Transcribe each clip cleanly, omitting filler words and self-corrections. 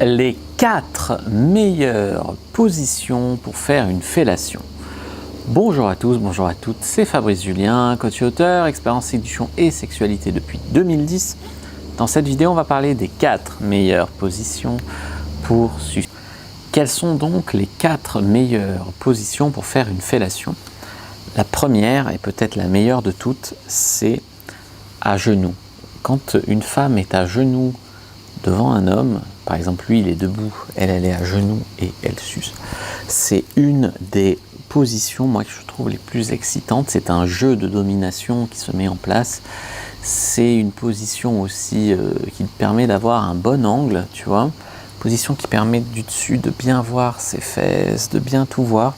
Les 4 meilleures positions pour faire une fellation. Bonjour à tous, bonjour à toutes, c'est Fabrice Julien, coach et auteur, expert en séduction et sexualité depuis 2010. Dans cette vidéo, on va parler des 4 meilleures positions pour sucer. Quelles sont donc les 4 meilleures positions pour faire une fellation? La première, et peut-être la meilleure de toutes, c'est à genoux. Quand une femme est à genoux devant un homme, par exemple lui il est debout, elle est à genoux et elle suce, c'est une des positions moi que je trouve les plus excitantes. C'est un jeu de domination qui se met en place. C'est une position aussi qui permet d'avoir un bon angle, tu vois, position qui permet du dessus de bien voir ses fesses, de bien tout voir.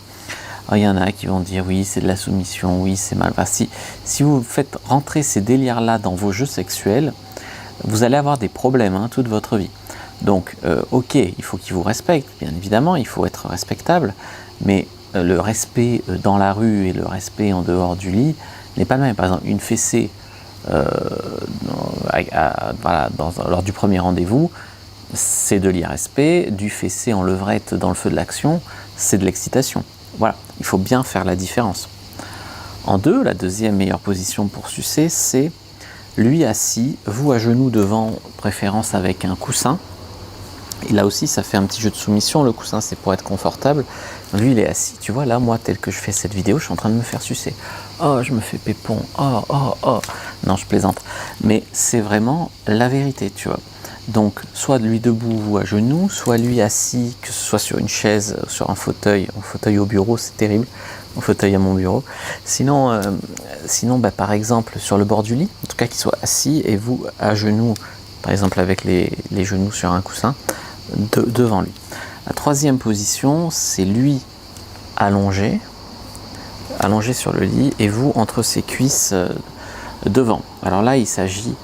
Alors, il y en a qui vont dire oui c'est de la soumission, oui c'est mal. Enfin, si vous faites rentrer ces délires là dans vos jeux sexuels, vous allez avoir des problèmes toute votre vie. Donc ok, il faut qu'il vous respecte, bien évidemment, il faut être respectable, mais le respect dans la rue et le respect en dehors du lit n'est pas le même. Par exemple, une fessée lors du premier rendez-vous, c'est de l'irrespect. Du fessé en levrette dans le feu de l'action, c'est de l'excitation. Voilà, il faut bien faire la différence. En deux, la deuxième meilleure position pour sucer, c'est lui assis, vous à genoux devant, préférence avec un coussin. Et là aussi, ça fait un petit jeu de soumission. Le coussin, c'est pour être confortable. Lui, il est assis. Tu vois, là, moi, tel que je fais cette vidéo, je suis en train de me faire sucer. Oh, je me fais pépon. Oh, oh, oh. Non, je plaisante. Mais c'est vraiment la vérité, tu vois. Donc, soit lui debout, vous à genoux, soit lui assis, que ce soit sur une chaise, sur un fauteuil au bureau, c'est terrible. Mon fauteuil à mon bureau. Sinon, par exemple, sur le bord du lit, en tout cas qu'il soit assis et vous à genoux, par exemple avec les genoux sur un coussin, devant lui. La troisième position, c'est lui allongé sur le lit et vous entre ses cuisses devant. Alors là, il s'agit,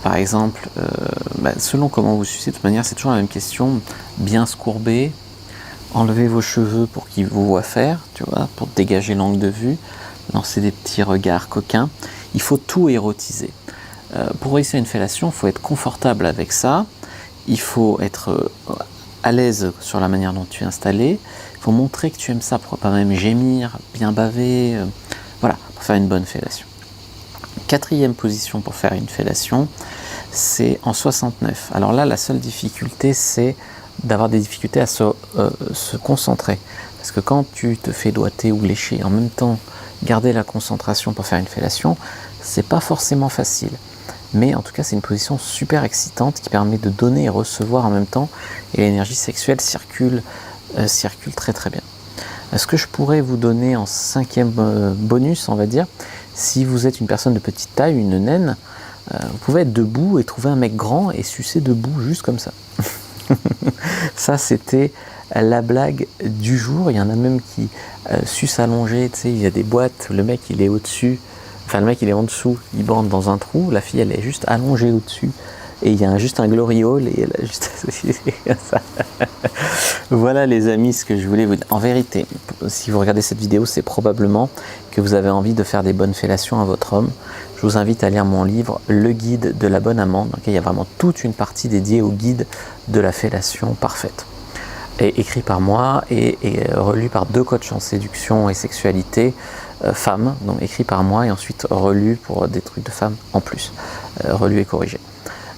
par exemple, selon comment vous sucez, de toute manière, c'est toujours la même question, bien se courber, enlevez vos cheveux pour qu'ils vous voient faire, tu vois, pour dégager l'angle de vue, lancer des petits regards coquins. Il faut tout érotiser. Pour réussir une fellation, il faut être confortable avec ça. Il faut être à l'aise sur la manière dont tu es installé. Il faut montrer que tu aimes ça, pourquoi pas même gémir, bien baver, voilà, pour faire une bonne fellation. Quatrième position pour faire une fellation, c'est en 69. Alors là, la seule difficulté, c'est d'avoir des difficultés à se concentrer. Parce que quand tu te fais doigter ou lécher, en même temps, garder la concentration pour faire une fellation, c'est pas forcément facile. Mais en tout cas, c'est une position super excitante qui permet de donner et recevoir en même temps. Et l'énergie sexuelle circule très très bien. Ce que je pourrais vous donner en cinquième bonus, on va dire, si vous êtes une personne de petite taille, une naine, vous pouvez être debout et trouver un mec grand et sucer debout, juste comme ça. Ça, c'était la blague du jour. Il y en a même qui sucent allongé, tu sais, il y a des boîtes, le mec il est au-dessus, enfin le mec il est en dessous, il bande dans un trou, la fille elle est juste allongée au-dessus, et il y a juste un glory hole, et elle a juste ça. Voilà les amis, ce que je voulais vous dire. En vérité, si vous regardez cette vidéo, c'est probablement que vous avez envie de faire des bonnes fellations à votre homme. Je vous invite à lire mon livre, Le guide de la bonne amante. Donc, il y a vraiment toute une partie dédiée au guide de la fellation parfaite. Et écrit par moi et relu par 2 coachs en séduction et sexualité femmes. Donc écrit par moi et ensuite relu pour des trucs de femmes en plus. Relu et corrigé.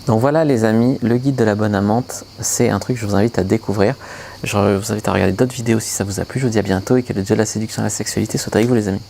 Donc voilà les amis, le guide de la bonne amante, c'est un truc que je vous invite à découvrir. Je vous invite à regarder d'autres vidéos si ça vous a plu. Je vous dis à bientôt et que le dieu de la séduction et de la sexualité soit avec vous les amis.